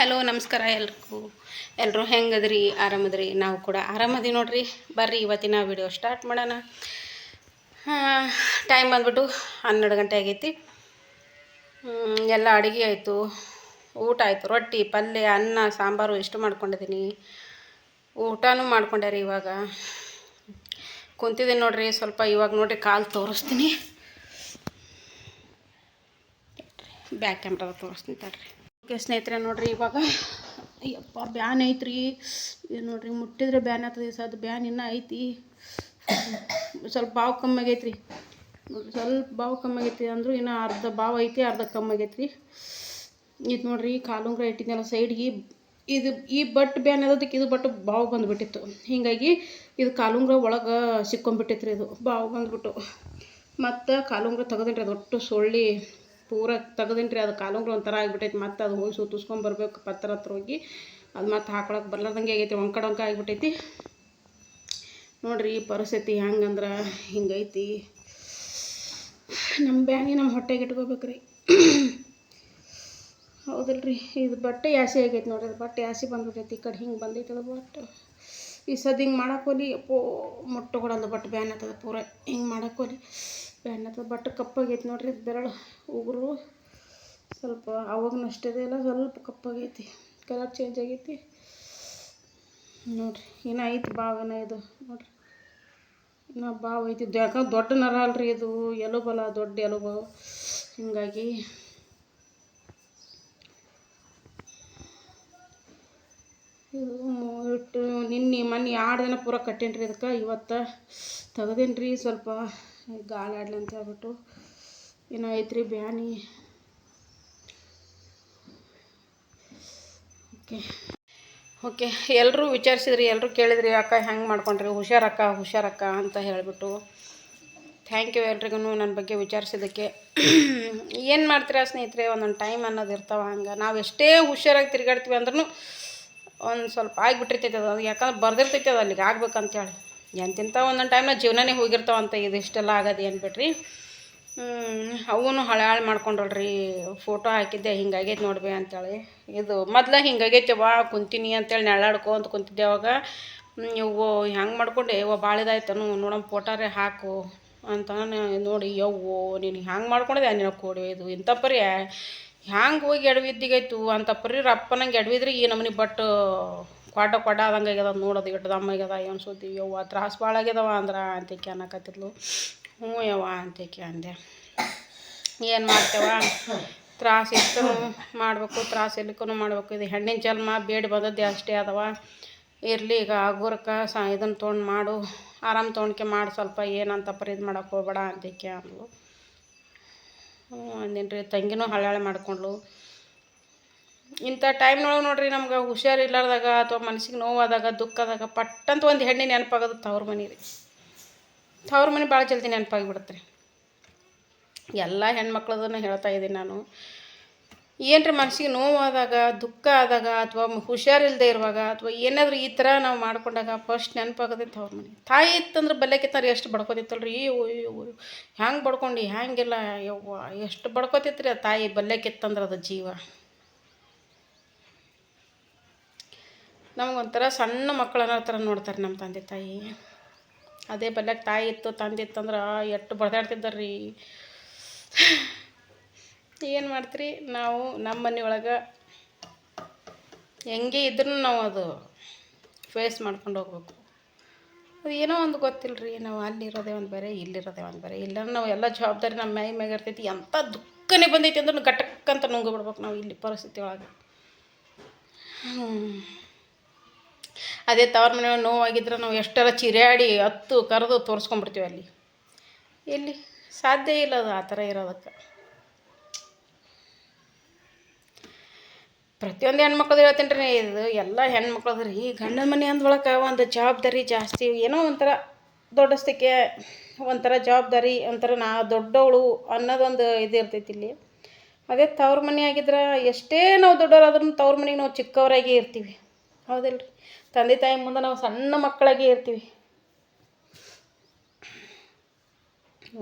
Hello ನಮಸ್ಕಾರ ಎಲ್ಲರೂ ಹೆಂಗದ್ರಿ ಆರಾಮದ್ರಿ ನಾವು ಕೂಡ ಆರಾಮದಿ ನೋಡ್ರಿ ಬರ್ರಿ ಇವತ್ತಿನ ವಿಡಿಯೋ ಸ್ಟಾರ್ಟ್ ಮಾಡೋಣ ಟೈಮ್ ಬಂದ್ಬಿಟ್ಟು 12 ಗಂಟೆ ಆಗೈತಿ ಎಲ್ಲ ಅಡುಗೆ ಆಯಿತು ಊಟ ಆಯಿತು ರೊಟ್ಟಿ ಪಲ್ಯ ಅನ್ನ ಸಾಂಬಾರು ಇಷ್ಟು ಮಾಡ್ಕೊಂಡಿದ್ದೀನಿ ಊಟನೂ ಮಾಡ್ಕೊಂಡೆ ರೀ ಇವಾಗ ಕುಂತಿದ್ದೀನಿ ನೋಡ್ರಿ ಸ್ವಲ್ಪ ಇವಾಗ ನೋಡ್ರಿ ಕಾಲು ತೋರಿಸ್ತೀನಿ ಬ್ಯಾಕ್ ಕ್ಯಾಮ್ರಾದ ತೋರಿಸ್ತೀನಿ ತಡ್ರಿ ಓಕೆ ಸ್ನೇಹಿತರೆ ನೋಡ್ರಿ ಇವಾಗ ಅಯ್ಯಪ್ಪ ಬ್ಯಾನ್ ಐತ್ರಿ ಇದು ನೋಡ್ರಿ ಮುಟ್ಟಿದ್ರೆ ಬ್ಯಾನ್ ಆಗ್ತದೆ ಅದು ಬ್ಯಾನ್ ಇನ್ನೂ ಐತಿ ಸ್ವಲ್ಪ ಬಾವು ಕಮ್ಮಿ ಆಗೈತ್ರಿ ನೋಡ್ರಿ ಸ್ವಲ್ಪ ಬಾವು ಕಮ್ಮಿ ಆಗೈತಿ ಅಂದರೂ ಇನ್ನೂ ಅರ್ಧ ಬಾವು ಐತಿ ಅರ್ಧ ಕಮ್ಮಿ ಆಗೈತ್ರಿ ಇದು ನೋಡ್ರಿ ಕಾಲುಂಗ್ರ ಇಟ್ಟಿದ್ನಲ್ಲ ಸೈಡ್ಗೆ ಇದು ಈ ಬಟ್ ಬ್ಯಾನ್ ಆಗೋದಕ್ಕೆ ಇದು ಬಟ್ ಬಾವು ಬಂದುಬಿಟ್ಟಿತ್ತು ಹೀಗಾಗಿ ಇದು ಕಾಲುಂಗ್ರ ಒಳಗೆ ಸಿಕ್ಕೊಂಡ್ಬಿಟ್ಟಿತ್ತು ಇದು ಬಾವು ಬಂದ್ಬಿಟ್ಟು ಮತ್ತು ಕಾಲುಂಗ್ರ ತೆಗೆದಿನ್ರಿ ಅದು ಒಟ್ಟು ಸೊಳ್ಳಿ ಪೂರ ತೆಗೆದಿನ್ರಿ ಅದು ಕಾಲುಂಗ್ರ ಒಂಥರ ಆಗಿಬಿಟ್ಟೈತಿ ಮತ್ತು ಅದು ಹೋಗಿ ಸುತ್ತಿಸ್ಕೊಂಡು ಬರ್ಬೇಕು ಪತ್ತರ ಹತ್ರ ಹೋಗಿ ಅದು ಮತ್ತು ಹಾಕೊಳಕ್ಕೆ ಬರ್ಲಾರ್ದಂಗೆ ಆಗೈತಿ ಒಂಕ ಆಗಿಬಿಟ್ಟೈತಿ ನೋಡ್ರಿ ಈ ಪರಿಸ್ಥಿತಿ ಹೆಂಗಂದ್ರೆ ಹಿಂಗೈತಿ ನಮ್ಮ ಬ್ಯಾನಿ ನಮ್ಮ ಹೊಟ್ಟೆಗೆ ಇಟ್ಕೋಬೇಕ್ರಿ ಹೌದಲ್ರಿ ಇದು ಬಟ್ಟೆ ಯಾಸಿ ಆಗೈತಿ ನೋಡ್ರಿ ಅದು ಬಟ್ಟೆ ಯಾಸಿ ಬಂದ್ಬಿಟ್ಟೈತಿ ಈ ಕಡೆ ಹಿಂಗೆ ಬಂದೈತಿ ಅದು ಬಟ್ ಈ ಸದ್ದು ಹಿಂಗೆ ಮಾಡೋಕ್ಕೋಲಿ ಅಪ್ಪೋ ಮುಟ್ಟು ಕೊಡೋದು ಬಟ್ ಬ್ಯಾನ್ ಆಗ್ತದೆ ಪೂರ ಹಿಂಗೆ ಮಾಡೋಕ್ಕೋಲಿ ಬ್ಯಾನ್ ಆಗ್ತದೆ ಬಟ್ಟೆ ಕಪ್ಪಾಗೈತಿ ನೋಡ್ರಿ ಬೆರಳು ಉಗುರು ಸ್ವಲ್ಪ ಅವಾಗನೂ ಅಷ್ಟಿದೆ ಇಲ್ಲ ಸ್ವಲ್ಪ ಕಪ್ಪಾಗೈತಿ ಕಲರ್ ಚೇಂಜ್ ಆಗೈತಿ ನೋಡ್ರಿ ಇನ್ನೂ ಐತಿ ಬಾವೇನ ಇದು ನೋಡ್ರಿ ಇನ್ನೂ ಬಾವು ಐತಿ ಯಾಕಂದ್ರೆ ದೊಡ್ಡ ನರ ಅಲ್ರಿ ಇದು ಎಲುಬಲ್ಲ ದೊಡ್ಡ ಎಲುಬು ಹೀಗಾಗಿ ಇದು ಇಟ್ಟು ಮೊನ್ನೆ 2 ದಿನ ಪೂರ ಕಟ್ಟೇನ್ರಿ ಇದಕ್ಕೆ ಇವತ್ತು ತೆಗೆದೇನ್ರಿ ಸ್ವಲ್ಪ ಗಾಳಿ ಆಡ್ಲಿ ಅಂತ ಹೇಳ್ಬಿಟ್ಟು ಏನೋ ಐತ್ರಿ ಬ್ಯಾನಿ ಓಕೆ ಎಲ್ಲರೂ ವಿಚಾರಿಸಿದ್ರಿ ಎಲ್ಲರೂ ಕೇಳಿದ್ರಿ ಅಕ್ಕ ಹೆಂಗೆ ಮಾಡ್ಕೊಂಡ್ರಿ ಹುಷಾರಕ್ಕ ಅಂತ ಹೇಳಿಬಿಟ್ಟು ಥ್ಯಾಂಕ್ ಯು ಎಲ್ರಿಗೂ ನನ್ನ ಬಗ್ಗೆ ವಿಚಾರಿಸಿದ್ದಕ್ಕೆ ಏನು ಮಾಡ್ತೀರಾ ಸ್ನೇಹಿತರೆ ಒಂದೊಂದು ಟೈಮ್ ಅನ್ನೋದು ಇರ್ತಾವೆ ಹಂಗೆ ನಾವು ಎಷ್ಟೇ ಹುಷಾರಾಗಿ ತಿರುಗಾಡ್ತೀವಿ ಅಂದ್ರೂ ಒಂದು ಸ್ವಲ್ಪ ಆಗಿಬಿಟ್ಟಿರ್ತೈತೆ ಅದು ಯಾಕಂದ್ರೆ ಬರ್ದಿರ್ತೈತೆ ಅದು ಅಲ್ಲಿಗೆ ಆಗ್ಬೇಕಂತೇಳಿ ಎಂತಿಂಥ ಒಂದೊಂದು ಟೈಮ್ನಾಗ ಜೀವನನೇ ಹೋಗಿರ್ತಾವಂತ ಇದು ಇಷ್ಟೆಲ್ಲ ಆಗೋದು ಏನು ಬಿಡ್ರಿ ಅವನು ಹಾಳು ಮಾಡ್ಕೊಂಡಲ್ರಿ ಫೋಟೋ ಹಾಕಿದ್ದೆ ಹಿಂಗಾಗೈತೆ ನೋಡ್ಬಿ ಅಂತೇಳಿ ಇದು ಮೊದ್ಲು ಹಿಂಗಾಗೈತೆ ಕುಂತೀನಿ ಅಂತೇಳಿ ನೆಳ್ಳಾಡ್ಕೊಂತ ಕುಂತಿದ್ದೆ ಅವಾಗ ಇವು ಹೆಂಗೆ ಮಾಡ್ಕೊಂಡೆ ಭಾಳ ಇದಾಯ್ತನು ನೋಡಮ್ಮ ಫೋಟೋರೇ ಹಾಕು ಅಂತ ನೋಡಿ ಯವ್ವೋ ನೀನು ಹ್ಯಾಂಗೆ ಮಾಡ್ಕೊಂಡಿದ್ದೆ ನಿನ್ನ ಕೊಡಿ ಇದು ಇಂಥ ಪರಿ ಹ್ಯಾಂಗೆ ಹೋಗಿ ಎಡವಿದ್ದಿಗಾಯ್ತು ಅಂತ ಪರಿ ರಪ್ಪನಂಗೆ ಎಡವಿದ್ರಿ ಈ ನಮ್ಮನೆ ಬಟ್ ಕೊಡ ಆದಂಗೆ ಆಗ್ಯದ ನೋಡೋದು ಇಟ್ಟು ದಮ್ಮಾಗ್ಯದ ಏನು ಸುದ್ದಿ ಯವ್ವ ತ್ರಾಸು ಭಾಳ ಆಗ್ಯದವ ಅಂದ್ರೆ ಅಂತೇಕೆ ಅನ್ನಕತ್ತಿದ್ಲು ಹ್ಞೂ ಯವ್ವ ಅಂತೇಕೆ ಅಂದೆ ಏನು ಮಾಡ್ತೇವ ತ್ರಾಸು ಇತ್ತು ಮಾಡಬೇಕು ತ್ರಾಸು ಇರ್ಲಿಕ್ಕೂ ಮಾಡಬೇಕು ಇದು ಹೆಣ್ಣಿನ ಜನ್ಮ ಬೇಡಿ ಬಂದದ್ದೇ ಅಷ್ಟೇ ಅದವ ಇರಲಿ ಈಗ ಆಗೋರಕ್ಕೆ ಇದನ್ನು ತೊಗೊಂಡು ಮಾಡು ಆರಾಮ ತೊಗೊಂಡ್ಕೆ ಮಾಡಿ ಸ್ವಲ್ಪ ಏನಂತ ಪರಿ ಇದು ಮಾಡೋಕೆ ಹೋಗ್ಬೇಡ ಅಂತೇಕೆ ಅಂದ್ಲು ಅಂದೇನು ರೀ ತಂಗಿನೂ ಹಳ್ಯಾಳೆ ಮಾಡ್ಕೊಂಡ್ಲು ಇಂಥ ಟೈಮ್ನೊಳಗೆ ನೋಡ್ರಿ ನಮ್ಗೆ ಹುಷಾರಿಲ್ಲಾರ್ದಾಗ ಅಥವಾ ಮನಸ್ಸಿಗೆ ನೋವಾದಾಗ ದುಃಖದಾಗ ಪಟ್ಟಂತ ಒಂದು ಹೆಣ್ಣು ನೆನಪಾಗೋದು ತವ್ರ ಮನೆ ರೀ ತವ್ರ ಮನೆ ಭಾಳ ಜಲ್ದಿ ನೆನಪಾಗಿಬಿಡುತ್ತೆ ರೀ ಎಲ್ಲ ಹೆಣ್ಮಕ್ಳದನ್ನು ಹೇಳ್ತಾ ಇದ್ದೀನಿ ನಾನು ಏನು ರೀ ಮನಸ್ಸಿಗೆ ನೋವಾದಾಗ ದುಃಖ ಆದಾಗ ಅಥವಾ ಹುಷಾರಿಲ್ಲದೆ ಇರುವಾಗ ಅಥವಾ ಏನಾದರೂ ಈ ಥರ ನಾವು ಮಾಡ್ಕೊಂಡಾಗ ಫಸ್ಟ್ ನೆನಪಾಗೋದೈತೆ ಅವ್ರ ಮನೆ ತಾಯಿ ಇತ್ತಂದ್ರೆ ಬಲ್ಲೆಕಿತ್ತಾರ ಎಷ್ಟು ಬಡ್ಕೋತಿತ್ತಲ್ರಿ ಹ್ಯಾಂಗೆ ಬಡ್ಕೊಂಡು ಹ್ಯಾಂಗೆಲ್ಲ ಯವ್ವ ಎಷ್ಟು ಬಡ್ಕೋತಿತ್ತು ರೀ ಆ ತಾಯಿ ಬಲ್ಲೆಕಿತ್ತಂದ್ರೆ ಅದು ಜೀವ ನಮಗೊಂಥರ ಸಣ್ಣ ಮಕ್ಕಳನ್ನ ಥರ ನೋಡ್ತಾರೆ ನಮ್ಮ ತಂದೆ ತಾಯಿ ಅದೇ ಬಲ್ಲೆಗೆ ತಾಯಿ ಇತ್ತು ತಂದೆ ಇತ್ತಂದ್ರೆ ಎಷ್ಟು ಬಡ್ದಾಡ್ತಿದ್ದಾರ್ರಿ ಏನು ಮಾಡ್ತೀರಿ ನಾವು ನಮ್ಮ ಮನೆಯೊಳಗೆ ಹೆಂಗೆ ಇದ್ರೂ ನಾವು ಅದು ಫೇಸ್ ಮಾಡ್ಕೊಂಡು ಹೋಗ್ಬೇಕು ಅದು ಏನೋ ಒಂದು ಗೊತ್ತಿಲ್ಲ ರೀ ನಾವು ಅಲ್ಲಿರೋದೇ ಒಂದು ಬೇರೆ ಇಲ್ಲಿರೋದೇ ಒಂದು ಬೇರೆ ಇಲ್ಲ ನಾವು ಎಲ್ಲ ಜವಾಬ್ದಾರಿ ನಮ್ಮ ಮ್ಯಾಗ ಇರ್ತೈತಿ ಎಂಥ ದುಃಖನೇ ಬಂದೈತಿ ಅಂದ್ರೆ ಗಟಕ್ಕಂತ ನುಂಗು ಬಿಡ್ಬೇಕು ನಾವು ಇಲ್ಲಿ ಪರಿಸ್ಥಿತಿ ಒಳಗೆ ಅದೇ ತವ್ರ ಮನೆಯೊಳಗೆ ನೋವಾಗಿದ್ರೆ ನಾವು ಎಷ್ಟರ ಚಿರಾಡಿ ಹತ್ತು ಕರೆದು ತೋರಿಸ್ಕೊಂಡ್ಬಿಡ್ತೀವಿ ಅಲ್ಲಿ ಇಲ್ಲಿ ಸಾಧ್ಯ ಇಲ್ಲ ಅದು ಆ ಥರ ಇರೋದಕ್ಕೆ ಪ್ರತಿಯೊಂದು ಹೆಣ್ಮಕ್ಳದ್ದು ಹೇಳ್ತೀನಿ ರೀ ಇದು ಎಲ್ಲ ಹೆಣ್ಮಕ್ಳದ್ದು ರೀ ಗಂಡನ ಮನೆ ಅಂದ್ರೊಳಗೆ ಒಂದು ಜವಾಬ್ದಾರಿ ಜಾಸ್ತಿ ಏನೋ ಒಂಥರ ದೊಡ್ಡಸ್ತಿಕೆ ಒಂಥರ ಜವಾಬ್ದಾರಿ ಒಂಥರ ದೊಡ್ಡವಳು ಅನ್ನೋದೊಂದು ಇದು ಇರ್ತೈತಿ ಇಲ್ಲಿ ಅದೇ ತವ್ರ ಮನೆ ಆಗಿದ್ರೆ ಎಷ್ಟೇ ನಾವು ದೊಡ್ಡವರಾದ್ರೂ ತವ್ರ ಮನೆಗೆ ನಾವು ಚಿಕ್ಕವರಾಗಿ ಇರ್ತೀವಿ ಹೌದಿಲ್ಲ ರೀ ತಂದೆ ತಾಯಿ ಮುಂದೆ ನಾವು ಸಣ್ಣ ಮಕ್ಕಳಾಗಿ ಇರ್ತೀವಿ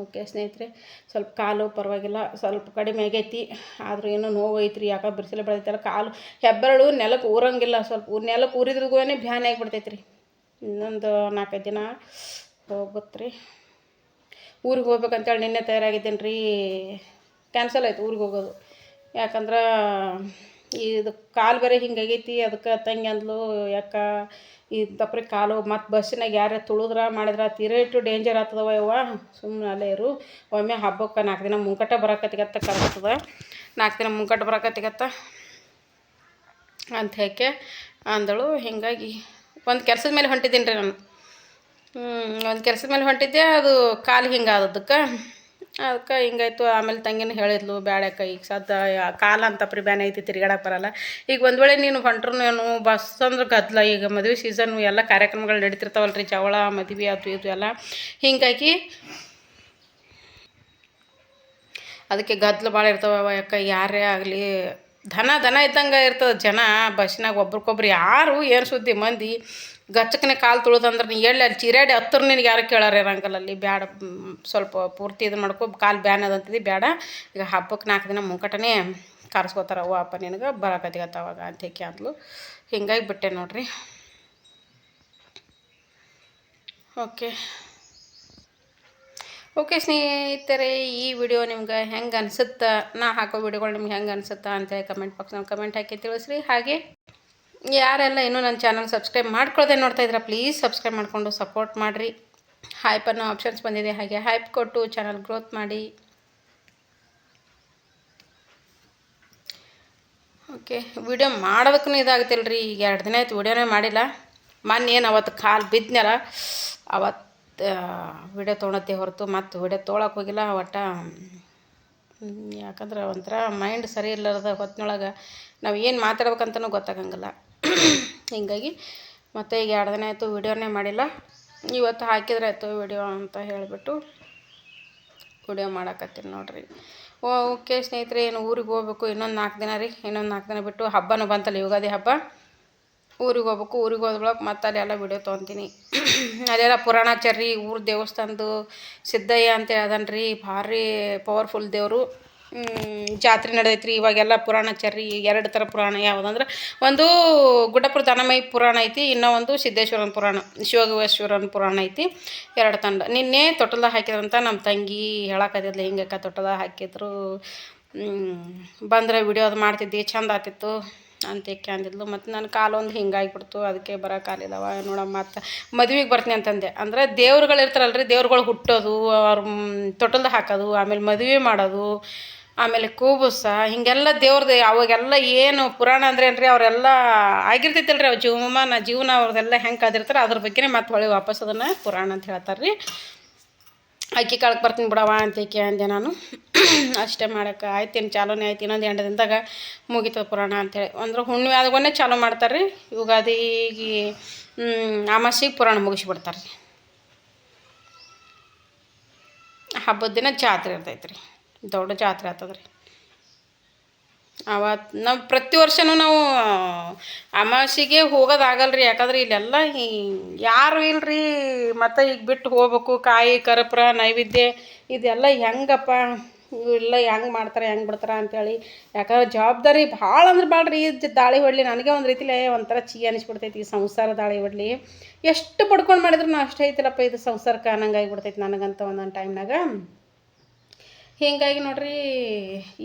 ಓಕೆ ಸ್ನೇಹಿತರೆ, ಸ್ವಲ್ಪ ಕಾಲು ಪರವಾಗಿಲ್ಲ, ಸ್ವಲ್ಪ ಕಡಿಮೆ ಆಗೈತಿ. ಆದರೂ ಏನೋ ನೋವು ಐತ್ರಿ. ಯಾಕೆ ಬಿಸಿಲು ಬೆಳೀತಲ್ಲ, ಕಾಲು ಹೆಬ್ಬೆರಳು ನೆಲಕ್ಕೆ ಊರಂಗಿಲ್ಲ. ಸ್ವಲ್ಪ ನೆಲಕ್ಕೆ ಊರಿದ್ರಿಗೂ ಬ್ಯಾನ್ ಆಗಿಬಿಡ್ತೈತೆ ರೀ. ಇನ್ನೊಂದು 4-5 ದಿನ ಹೋಗುತ್ತೆ ರೀ. ಊರಿಗೆ ಹೋಗ್ಬೇಕಂತೇಳಿ ನಿನ್ನೆ ತಯಾರಾಗಿದ್ದೇನೆ ರೀ. ಕ್ಯಾನ್ಸಲ್ ಆಯ್ತು ಊರಿಗೆ ಹೋಗೋದು. ಯಾಕಂದ್ರೆ ಇದು ಕಾಲು ಬೇರೆ ಹಿಂಗಾಗೈತಿ. ಅದಕ್ಕೆ ತಂಗಿ ಅಂದ್ಲು, ಯಾಕೆ ಈ ತಪ್ಪ್ರಿ ಕಾಲು ಮತ್ತು ಬಸ್ಸಿನಾಗ ಯಾರೇ ತುಳಿದ್ರೆ ಮಾಡಿದ್ರೆ ತೀರೇಟು ಡೇಂಜರ್ ಆಗ್ತದವ ಯವ್ವ, ಸುಮ್ಮನೆ ಅಲ್ಲೇ ಇರು. ಒಮ್ಮೆ ಹಬ್ಬಕ್ಕೆ 4 ದಿನ ಮುಂಕಟ್ಟ ಬರೋಕತ್ತಿಗತ್ತ ಕರೆಕ್ತದ. 4 ದಿನ ಮುಂಕಟ್ಟು ಬರೋಕತ್ತಿಗತ್ತ ಅಂತ ಹೇಗೆ ಅಂದಳು. ಹೀಗಾಗಿ ಒಂದು ಕೆಲಸದ ಮೇಲೆ ಹೊಂಟಿದ್ದೀನಿ ರೀ ನಾನು. ಒಂದು ಕೆಲಸದ ಮೇಲೆ ಹೊಂಟಿದ್ದೆ, ಅದು ಕಾಲು ಹಿಂಗಾದದ್ದಕ್ಕೆ ಅದಕ್ಕೆ ಹಿಂಗಾಯ್ತು. ಆಮೇಲೆ ತಂಗಿನ ಹೇಳಿದ್ಲು, ಬ್ಯಾಡಕ್ಕ ಈಗ ಸದ್ದ ಕಾಲ ಅಂತಪ್ರಿ ಬ್ಯಾನ್ ಐತಿ, ತಿರ್ಗಾಡಕ್ಕೆ ಬರಲ್ಲ. ಈಗ ಒಂದು ವೇಳೆ ನೀನು ಹೊಂಟ್ರು ಏನು ಬಸ್ ಅಂದ್ರೆ ಗದ್ದಲ. ಈಗ ಮದುವೆ ಸೀಸನ್ನು ಎಲ್ಲ ಕಾರ್ಯಕ್ರಮಗಳು ನಡೀತಿರ್ತಾವಲ್ಲ ರೀ, ಜವಳ ಮದುವೆ ಅದು ಇದು ಎಲ್ಲ. ಹೀಗಾಗಿ ಅದಕ್ಕೆ ಗದ್ದಲ ಭಾಳ ಇರ್ತಾವ. ಯಾಕೆ ಯಾರೇ ಆಗಲಿ ದನ ಇದ್ದಂಗೆ ಇರ್ತದೆ. ಜನ ಬಸ್ಸಿನಾಗ ಒಬ್ರಿಗೊಬ್ರು ಯಾರು ಏನು ಸುದ್ದಿ ಮಂದಿ ಗಚ್ಚಕ್ಕನೆ ಕಾಲು ತುಳಿದಂದ್ರೆ ನೀ ಎಲ್ಲಿ ಅಲ್ಲಿ ಚಿರಾಡಿ ಹತ್ತಿರ ನಿನಗೆ ಯಾರು ಕೇಳಾರ ಇರಂಗಿಲ್ಲ ಅಲ್ಲಿ. ಬ್ಯಾಡ, ಸ್ವಲ್ಪ ಪೂರ್ತಿ ಇದು ಮಾಡ್ಕೊ, ಕಾಲು ಬ್ಯಾನ್ ಅದಂತಿದ್ದಿ ಬ್ಯಾಡ. ಈಗ ಹಬ್ಬಕ್ಕೆ 4 ದಿನ ಮುಂಕಟನೇ ಕರೆಸ್ಕೋತಾರ. ಅವ್ವ ಅಪ್ಪ ನಿನಗೆ ಬರೋಕತ್ತಿಗತ್ತವಾಗ ಅಂತ ಹೇಳಿ ಅಂದ್ಲು. ಹಿಂಗಾಗಿ ಬಿಟ್ಟೆ ನೋಡ್ರಿ. ಓಕೆ ಸ್ನೇಹಿತರೆ, ಈ ವಿಡಿಯೋ ನಿಮ್ಗೆ ಹೆಂಗೆ ಅನಿಸುತ್ತಾ, ನಾ ಹಾಕೋ ವಿಡಿಯೋಗಳು ನಿಮ್ಗೆ ಹೆಂಗೆ ಅನಿಸುತ್ತಾ ಅಂತೇಳಿ ಕಮೆಂಟ್ ಬಾಕ್ಸ್ನಲ್ಲಿ ಕಮೆಂಟ್ ಹಾಕಿ ತಿಳಿಸ್ರಿ. ಹಾಗೆ ಯಾರೆಲ್ಲ ಇನ್ನೂ ನನ್ನ ಚಾನಲ್ ಸಬ್ಸ್ಕ್ರೈಬ್ ಮಾಡ್ಕೊಳ್ಳೋದೇ ನೋಡ್ತಾ ಇದ್ದೀರಾ, ಪ್ಲೀಸ್ ಸಬ್ಸ್ಕ್ರೈಬ್ ಮಾಡಿಕೊಂಡು ಸಪೋರ್ಟ್ ಮಾಡಿರಿ. ಹೈಪ್ ಅನ್ನೋ ಆಪ್ಷನ್ಸ್ ಬಂದಿದೆ, ಹಾಗೆ ಹೈಪ್ ಕೊಟ್ಟು ಚಾನಲ್ ಗ್ರೋತ್ ಮಾಡಿ. ಓಕೆ, ವಿಡಿಯೋ ಮಾಡೋದಕ್ಕೂ ಇದಾಗುತ್ತಿಲ್ಲ ರೀ. ಈಗ 2 ದಿನ ಆಯ್ತು ವಿಡಿಯೋನೇ ಮಾಡಿಲ್ಲ. ಮೊನ್ನೆ ಏನು ಅವತ್ತು ಕಾಲು ಬಿದ್ದನಲ್ಲ, ಅವತ್ತು ವಿಡಿಯೋ ತೊಗೊಳತ್ತೆ ಹೊರತು ಮತ್ತು ವಿಡಿಯೋ ತೊಗೊಳಕ್ಕೆ ಹೋಗಿಲ್ಲ. ಒಟ್ಟು ಯಾಕಂದ್ರೆ ಒಂಥರ ಮೈಂಡ್ ಸರಿ ಇಲ್ಲದ ಹೊತ್ತಿನೊಳಗೆ ನಾವು ಏನು ಮಾತಾಡ್ಬೇಕಂತನೂ ಗೊತ್ತಾಗಂಗಿಲ್ಲ. ಹೀಗಾಗಿ ಮತ್ತು ಈಗ 2 ದಿನ ಆಯಿತು ವಿಡಿಯೋನೇ ಮಾಡಿಲ್ಲ. ಇವತ್ತು ಹಾಕಿದ್ರೆ ಆಯಿತು ವಿಡಿಯೋ ಅಂತ ಹೇಳಿಬಿಟ್ಟು ವಿಡಿಯೋ ಮಾಡಕತ್ತೀನಿ ನೋಡಿರಿ. ಓಕೆ ಸ್ನೇಹಿತರೆ, ಏನು ಊರಿಗೆ ಹೋಗ್ಬೇಕು. ಇನ್ನೊಂದು 4 ದಿನ ರೀ. ಇನ್ನೊಂದು 4 ದಿನ ಬಿಟ್ಟು ಹಬ್ಬನೂ ಬಂತಲ್ಲ, ಯುಗಾದಿ ಹಬ್ಬ. ಊರಿಗೆ ಹೋಗ್ಬೇಕು. ಊರಿಗೆ ಹೋದ್ಬಳಕ್ಕೆ ಮತ್ತೆ ಅಲ್ಲೆಲ್ಲ ವಿಡಿಯೋ ತೊಗೊತೀನಿ. ಅಲ್ಲೆಲ್ಲ ಪುರಾಣಾಚಾರ್ಯ ಊರು ದೇವಸ್ಥಾನದ್ದು ಸಿದ್ದಯ್ಯ ಅಂತೇಳಿ ಅದನ್ರಿ, ಭಾರಿ ಪವರ್ಫುಲ್ ದೇವರು. ಜಾತ್ರೆ ನಡೆದೈತ್ರಿ. ಇವಾಗೆಲ್ಲ ಪುರಾಣಾಚಾರ್ಯ 2 ಥರ ಪುರಾಣ. ಯಾವುದಂದ್ರೆ ಒಂದು ಗುಡ್ಡಪುರ ದನಮೈ ಪುರಾಣ ಐತಿ, ಇನ್ನೂ ಒಂದು ಸಿದ್ದೇಶ್ವರನ ಪುರಾಣ, ಶಿವಗೇಶ್ವರನ ಪುರಾಣ ಐತಿ. 2 ತಂಡ. ನಿನ್ನೆ ತೊಟ್ಟಲ್ದಾಗ ಹಾಕಿದ್ರಂತ ನಮ್ಮ ತಂಗಿ ಹೇಳಕ್ಕತ್ತಿದ್ಲು, ಹಿಂಗಕ್ಕ ತೊಟ್ಟಲ್ದಾಗ ಹಾಕಿದ್ರು ಬಂದರೆ ವಿಡಿಯೋ ಅದು ಮಾಡ್ತಿದ್ದೆ ಚಂದ ಆಗ್ತಿತ್ತು ಅಂತೇಕೆ ಅಂದಿದ್ಲು. ಮತ್ತು ನನ್ನ ಕಾಲೊಂದು ಹಿಂಗಾಗಿಬಿಡ್ತು, ಅದಕ್ಕೆ ಬರೋಕ್ಕಾಗಲಿಲ್ಲವ ನೋಡಮ್ಮ. ಮತ್ತು ಮದುವೆಗೆ ಬರ್ತೀನಿ ಅಂತಂದೆ. ಅಂದರೆ ದೇವ್ರುಗಳು ಇರ್ತಾರಲ್ರಿ, ದೇವ್ರುಗಳು ಹುಟ್ಟೋದು, ಅವ್ರ ತೊಟ್ಟಲ್ದಾಗ ಹಾಕೋದು, ಆಮೇಲೆ ಮದುವೆ ಮಾಡೋದು, ಆಮೇಲೆ ಕೂಬುಸ, ಹೀಗೆಲ್ಲ ದೇವ್ರದ್ದು ಅವಾಗೆಲ್ಲ ಏನು ಪುರಾಣ ಅಂದ್ರೆ ಏನು ರೀ, ಅವರೆಲ್ಲ ಆಗಿರ್ತೈತಲ್ರಿ ಅವ್ರ ಜೀವನ ಅವ್ರದ್ದೆಲ್ಲ ಹೆಂಗೆ ಕದಿರ್ತಾರೆ ಅದ್ರ ಬಗ್ಗೆನೇ ಮತ್ತೆ ಹೊಳ್ಳಿ ವಾಪಸ್ ಅದನ್ನು ಪುರಾಣ ಅಂತ ಹೇಳ್ತಾರೆ ರೀ. ಅಕ್ಕಿ ಕಾಳಕ್ಕೆ ಬರ್ತೀನಿ ಬಿಡವ ಅಂತೇಕೆ ಅಂದೆ ನಾನು. ಅಷ್ಟೇ ಮಾಡೋಕೆ ಆಯ್ತು. ಇನ್ನು ಚಾಲೂನೇ ಆಯ್ತು. ಇನ್ನೊಂದು 2 ದಿನದಾಗ ಮುಗಿತದೆ ಪುರಾಣ ಅಂಥೇಳಿ. ಅಂದ್ರೆ ಹುಣ್ಣಿಮೆ ಆದವನ್ನೇ ಚಾಲೂ ಮಾಡ್ತಾರೆ ರೀ. ಯುಗಾದಿಗೆ ಅಮಾಸಿಗೆ ಪುರಾಣ ಮುಗಿಸ್ಬಿಡ್ತಾರೆ ರೀ. ಹಬ್ಬದ ದಿನ ಜಾತ್ರೆ ಇರ್ತೈತೆ ರೀ, ದೊಡ್ಡ ಜಾತ್ರೆ ಆಗ್ತದೆ ರೀ. ಅವತ್ತು ನಾವು ಪ್ರತಿ ವರ್ಷವೂ ನಾವು ಅಮಾವಾಸ್ಯೆಗೆ ಹೋಗೋದಾಗಲ್ಲ ರೀ. ಯಾಕಂದ್ರೆ ಇಲ್ಲೆಲ್ಲ ಯಾರು ಇಲ್ಲರಿ. ಮತ್ತು ಈಗ ಬಿಟ್ಟು ಹೋಗ್ಬೇಕು, ಕಾಯಿ ಕರ್ಪೂರ ನೈವೇದ್ಯ ಇದೆಲ್ಲ ಹೆಂಗಪ್ಪ, ಇವೆಲ್ಲ ಹೆಂಗೆ ಮಾಡ್ತಾರೆ ಹೆಂಗೆ ಬಿಡ್ತಾರೆ ಅಂಥೇಳಿ. ಯಾಕಂದ್ರೆ ಜವಾಬ್ದಾರಿ ಭಾಳ ಅಂದ್ರೆ ಭಾಳ ರೀ. ದಾಳಿ ಹೊಡಲಿ ನನಗೆ ಒಂದು ರೀತಿಲೇ ಒಂಥರ ಅನಿಸ್ಬಿಡ್ತೈತಿ. ಈ ಸಂಸಾರ ದಾಳಿ ಹೊಡಲಿ ಎಷ್ಟು ಪಡ್ಕೊಂಡು ಮಾಡಿದ್ರು ನಾ ಅಷ್ಟೇ ಐತಿಲ್ಲಪ್ಪ ಇದು ಸಂಸಾರಕ್ಕೆ ಅನ್ನಂಗಾಗಿಬಿಡ್ತೈತಿ ನನಗಂತ ಒಂದೊಂದು ಟೈಮ್ನಾಗ. ಹೀಗಾಗಿ ನೋಡ್ರಿ,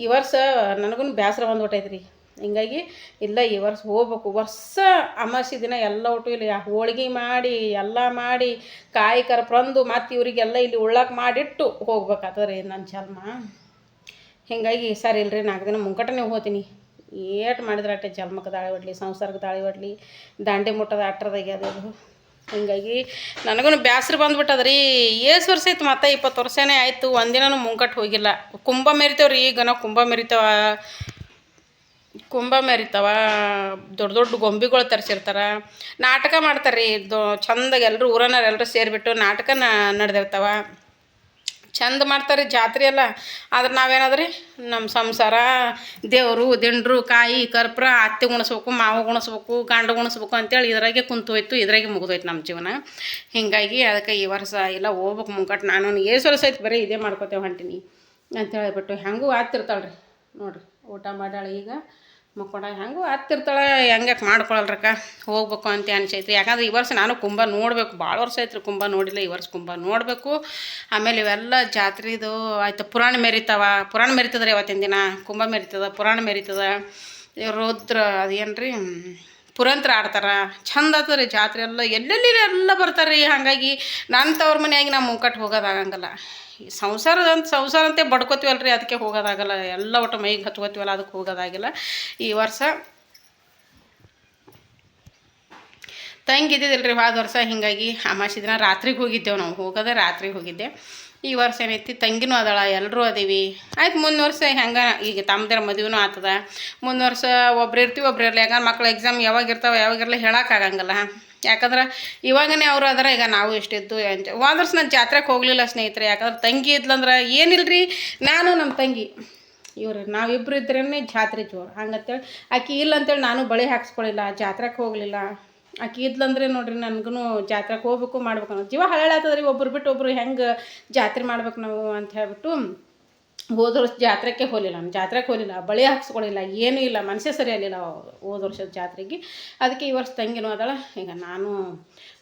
ಈ ವರ್ಷ ನನಗೂ ಬೇಸರ ಬಂದ್ಬಿಟ್ಟೈತೆ ರೀ. ಹಿಂಗಾಗಿ ಇಲ್ಲ, ಈ ವರ್ಷ ಹೋಗ್ಬೇಕು. ವರ್ಷ ಅಮಾವಾಸ್ಯೆ ದಿನ ಎಲ್ಲ ಒಟ್ಟು ಇಲ್ಲಿ ಹೋಳ್ಗೆ ಮಾಡಿ ಎಲ್ಲ ಮಾಡಿ ಕಾಯಿ ಕರ್ಪಂದು ಮತ್ತು ಇವರಿಗೆಲ್ಲ ಇಲ್ಲಿ ಉಳ್ಳಾಕ ಮಾಡಿಟ್ಟು ಹೋಗ್ಬೇಕಾಗ್ತದೆ ರೀ ನನ್ನ ಜನ್ಮ. ಹೀಗಾಗಿ ಸರಿ ಇಲ್ಲರಿ, 4 ದಿನ ಮುಂಕಟನೇ ಹೋಗ್ತೀನಿ. ಏಟು ಮಾಡಿದ್ರೆ ಅಟ್ಟೆ ಜನ್ಮಕ್ಕೆ ದಾಳಿ ಹೊಡ್ಲಿ, ಸಂಸಾರಕ್ಕೆ ದಾಳಿ ಹೊಡ್ಲಿ, ದಾಂಡೆ ಮುಟ್ಟದ ಅಟ್ಟರದಾಗೆ ಅದು. ಹೀಗಾಗಿ ನನಗೂ ಬೇಸರ ಬಂದ್ಬಿಟ್ಟದ ರೀ. ಏಸು ವರ್ಷ ಆಯ್ತು, ಮತ್ತೆ 20 ವರ್ಷನೇ ಆಯಿತು, ಒಂದಿನೂ ಮುಂಕಟ್ಟು ಹೋಗಿಲ್ಲ. ಕುಂಭ ಮೆರಿತೇವೆ ರೀ. ಈಗ ನಾವು ಕುಂಭ ಮೆರಿತಾವ ದೊಡ್ಡ ದೊಡ್ಡ ಗೊಂಬೆಗಳು ತರಿಸಿರ್ತಾರೆ, ನಾಟಕ ಮಾಡ್ತಾರೆ ರೀ. ಚಂದಾಗಿ ಎಲ್ಲರೂ ಊರನ್ನವ್ರು ಎಲ್ಲರೂ ಸೇರಿಬಿಟ್ಟು ನಾಟಕ ನಡೆದಿರ್ತಾವ. ಚಂದ ಮಾಡ್ತಾರೆ ಜಾತ್ರೆ ಎಲ್ಲ. ಆದ್ರೆ ನಾವೇನಾದ್ರಿ ನಮ್ಮ ಸಂಸಾರ, ದೇವರು ದಿಂಡ್ರು ಕಾಯಿ ಕರ್ಪೂರ, ಅತ್ತೆ ಗುಣಿಸ್ಬೇಕು, ಮಾವು ಗುಣಿಸ್ಬೇಕು, ಗಂಡು ಗುಣಿಸ್ಬೇಕು ಅಂತೇಳಿ ಇದ್ರಾಗೆ ಕುಂತು ಹೋಯ್ತು, ಇದ್ರಾಗೆ ಮುಗಿದೋಯ್ತು ನಮ್ಮ ಜೀವನ. ಹೀಗಾಗಿ ಅದಕ್ಕೆ ಈ ವರ್ಷ ಎಲ್ಲ ಹೋಗ್ಬೇಕು ಮುಂಕಟ್ಟು. ನಾನು ಏಸು ವರ್ಷ ಐತೆ ಬರೀ ಇದೇ ಮಾಡ್ಕೊತೇವೆ ಹೊಂಟೀನಿ ಅಂತ ಹೇಳಿಬಿಟ್ಟು. ಹೆಂಗೂ ಆಗ್ತಿರ್ತಾಳೆ ರೀ ನೋಡಿರಿ, ಊಟ ಮಾಡ್ಯಾಳ ಈಗ ಮಕ್ಕೊಂಡ, ಹೆಂಗೂ ಆಗ್ತಿರ್ತಾಳೆ, ಹೆಂಗೆ ಮಾಡ್ಕೊಳಲ್ರಕ್ಕ ಹೋಗ್ಬೇಕು ಅಂತ ಅನ್ಸೈತ್ರಿ. ಯಾಕಂದ್ರೆ ಈ ವರ್ಷ ನಾನು ಕುಂಭ ನೋಡಬೇಕು, ಭಾಳ ವರ್ಷ ಆಯ್ತು ರೀ ಕುಂಭ ನೋಡಿಲ್ಲ, ಈ ವರ್ಷ ಕುಂಭ ನೋಡಬೇಕು. ಆಮೇಲೆ ಇವೆಲ್ಲ ಜಾತ್ರೆದು ಆಯ್ತು, ಪುರಾಣ ಮೆರಿತದ್ರಿ ಅವತ್ತಿನ ದಿನ. ಕುಂಭ ಮೆರಿತದ, ಪುರಾಣ ಮೆರಿತದ, ರುದ್ರ ಅದೇನು ರೀ ಪುರಂತ್ರ ಆಡ್ತಾರೆ, ಚಂದ ಆಗ್ತದೆ ರೀ ಜಾತ್ರೆ ಎಲ್ಲ. ಎಲ್ಲೆಲ್ಲಿ ಎಲ್ಲ ಬರ್ತಾರೆ ರೀ. ಹಾಗಾಗಿ ನನ್ನ ತವ್ರ ಮನೆಯಾಗಿ ನಾವು ಮುಂಕಟ್ಟು ಹೋಗೋದಾಗಂಗಿಲ್ಲ. ಸಂಸಾರ ಅಂತೆ ಬಡ್ಕೋತೀವಲ್ಲ ರೀ, ಅದಕ್ಕೆ ಹೋಗೋದಾಗಲ್ಲ. ಎಲ್ಲ ಒಟ್ಟು ಮೈಗೆ ಹಚ್ಕೋತೀವಲ್ಲ, ಅದಕ್ಕೆ ಹೋಗೋದಾಗಿಲ್ಲ. ಈ ವರ್ಷ ತಂಗಿ ಇದ್ದಿದ್ದಿಲ್ಲ ರೀ ಹೋದ ವರ್ಷ, ಹೀಗಾಗಿ ಅಮಾವಾಸ್ಯೆ ದಿನ ರಾತ್ರಿಗೆ ಹೋಗಿದ್ದೆವು ನಾವು. ಹೋಗೋದೇ ರಾತ್ರಿಗೆ ಹೋಗಿದ್ದೆ. ಈ ವರ್ಷ ಏನೈತಿ ತಂಗಿನೂ ಅದಳ, ಎಲ್ಲರೂ ಅದೀವಿ. ಆಯ್ತು ಮುಂದಿನ ವರ್ಷ ಹೆಂಗೆ ಈಗ ತಮ್ಮದೇ ಮದುವೆನೂ ಆಗ್ತದ. ಮುಂದಿನ ವರ್ಷ ಒಬ್ರು ಇರ್ತೀವಿ, ಒಬ್ರು ಇರಲಿ. ಯಾಕಂದ್ರೆ ಮಕ್ಳು ಎಕ್ಸಾಮ್ ಯಾವಾಗಿರ್ತಾವೆ ಯಾವಾಗಿರಲಿ ಹೇಳೋಕ್ಕಾಗಂಗಿಲ್ಲ. ಯಾಕಂದ್ರೆ ಇವಾಗನೇ ಅವರು ಅದರ, ಈಗ ನಾವು ಎಷ್ಟಿದ್ದು ಅಂತ. ಹೋದ ವರ್ಷ ನಾನು ಜಾತ್ರೆಗೆ ಹೋಗಲಿಲ್ಲ ಸ್ನೇಹಿತರೆ. ಯಾಕಂದ್ರೆ ತಂಗಿ ಇದ್ಲಂದ್ರೆ ಏನಿಲ್ಲರಿ, ನಾನು ನಮ್ಮ ತಂಗಿ ಇವ್ರು ನಾವಿಬ್ಬರು ಇದ್ರೇ ಜಾತ್ರೆ ಜೋರು. ಹಂಗಂತೇಳಿ ಆಕೆ ಇಲ್ಲ ಅಂತೇಳಿ ನಾನು ಬಳೆ ಹಾಕ್ಸ್ಕೊಳ್ಳಿಲ್ಲ, ಜಾತ್ರೆಗೆ ಹೋಗಲಿಲ್ಲ. ಆಕೆ ಇದ್ಲಂದ್ರೆ ನೋಡ್ರಿ ನನಗೂ ಜಾತ್ರೆಗೆ ಹೋಗ್ಬೇಕು ಮಾಡ್ಬೇಕು ಅನ್ನೋ ಜೀವ ಹಳಾಗ್ತದೆ ರೀ. ಒಬ್ರು ಬಿಟ್ಟು ಒಬ್ರು ಹೆಂಗೆ ಜಾತ್ರೆ ಮಾಡ್ಬೇಕು ನಾವು ಅಂತ ಹೇಳ್ಬಿಟ್ಟು ಹೋದ ವರ್ಷ ಜಾತ್ರೆಗೆ ಹೋಗಲಿಲ್ಲ. ನಾನು ಜಾತ್ರೆಗೆ ಹೋಗಲಿಲ್ಲ, ಬಳೆ ಹಾಕ್ಸ್ಕೊಳ್ಳಿಲ್ಲ, ಏನೂ ಇಲ್ಲ, ಮನಸ್ಸೇ ಸರಿ ಆಗಲಿಲ್ಲ ಹೋದ ವರ್ಷದ ಜಾತ್ರೆಗೆ. ಅದಕ್ಕೆ ಈ ವರ್ಷ ತಂಗಿನೂ ಅದಳ. ಈಗ ನಾನು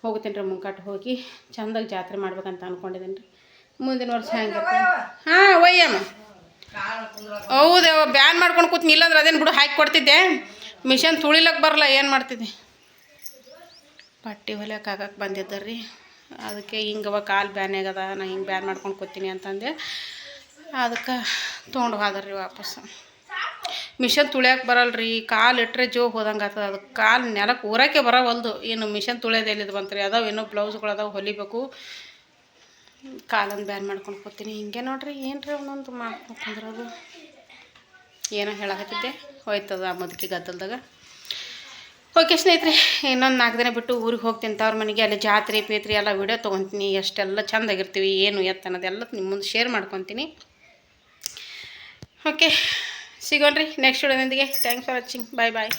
ಹೋಗ್ತೀನಿ ರೀ ಮುಂಕಟ್ಟು ಹೋಗಿ ಚಂದಾಗಿ ಜಾತ್ರೆ ಮಾಡ್ಬೇಕಂತ ಅಂದ್ಕೊಂಡಿದ್ದೀನಿ ರೀ. ಮುಂದಿನ ವರ್ಷ ಹೆಂಗೆ ಹಾಂ ಒಯ್ಯಮ್ಮ. ಹೌದು ಬ್ಯಾನ್ ಮಾಡ್ಕೊಂಡು ಕೂತೀನಿ, ಇಲ್ಲಾಂದ್ರೆ ಅದೇನು ಬಿಡು ಹಾಕಿ ಕೊಡ್ತಿದ್ದೆ. ಮಿಷನ್ ತುಳಿಲಕ್ಕೆ ಬರಲ್ಲ, ಏನು ಮಾಡ್ತಿದ್ದೆ. ಬಟ್ಟೆ ಹೊಲಿಯಕ್ಕೆ ಹಾಕಕ್ಕೆ ಬಂದಿದ್ದಾರೆ ರೀ. ಅದಕ್ಕೆ ಹಿಂಗವ ಕಾಲು ಬ್ಯಾನ್ ಆಗ್ಯದ, ನಾ ಹಿಂಗೆ ಬ್ಯಾನ್ ಮಾಡ್ಕೊಂಡು ಕೂತೀನಿ ಅಂತಂದೆ. ಅದಕ್ಕೆ ತೊಗೊಂಡು ಹೋದ್ರಿ ರೀ ವಾಪಸ್. ಮಿಷನ್ ತುಳಿಯಕ್ಕೆ ಬರಲ್ಲ ರೀ, ಕಾಲು ಇಟ್ಟರೆ ಜೋ ಹೋದಂಗೆ ಆಗ್ತದೆ. ಅದಕ್ಕೆ ಕಾಲು ನೆಲಕ್ಕೆ ಊರಕ್ಕೆ ಬರೋವಲ್ದು. ಇನ್ನು ಮಿಷನ್ ತುಳಿಯೋದು ಎಲ್ಲಿದು ಬಂತು ರೀ. ಅದಾವೆ ಇನ್ನೂ ಬ್ಲೌಸ್ಗಳು ಅದಾವೆ ಹೊಲಿಬೇಕು. ಕಾಲನ್ನು ಬ್ಯಾನ್ ಮಾಡ್ಕೊಂಡು ಕೂತೀನಿ. ಹಿಂಗೆ ನೋಡ್ರಿ, ಏನು ರೀ ಒಂದೊಂದು ಮಾಡ್ಕೊಂಡ್ರದು. ಏನೋ ಹೇಳಕತ್ತಿದ್ದೆ, ಹೋಯ್ತದ ಆ ಮುದುಕಿ ಗದ್ದಲ್ದಾಗ. ಓಕೆ ಸ್ನೇಹಿತರೆ, ಇನ್ನೊಂದು 4 ದಿನ ಬಿಟ್ಟು ಊರಿಗೆ ಹೋಗ್ತೀನಿ ತವ್ರ ಮನೆಗೆ. ಅಲ್ಲಿ ಜಾತ್ರೆ ಪೇತ್ರಿ ಎಲ್ಲ ವಿಡಿಯೋ ತೊಗೊತೀನಿ, ಎಷ್ಟೆಲ್ಲ ಚೆಂದಾಗಿರ್ತೀವಿ ಏನು ಎತ್ತ ಅನ್ನೋದೆಲ್ಲ ನಿಮ್ಮ ಮುಂದೆ ಶೇರ್ ಮಾಡ್ಕೊತೀನಿ. ಓಕೆ ಸಿಗೋಣ್ರಿ ನೆಕ್ಸ್ಟ್ ವಿಡಿಯೋದೊಂದಿಗೆ. Thanks for watching. Bye bye.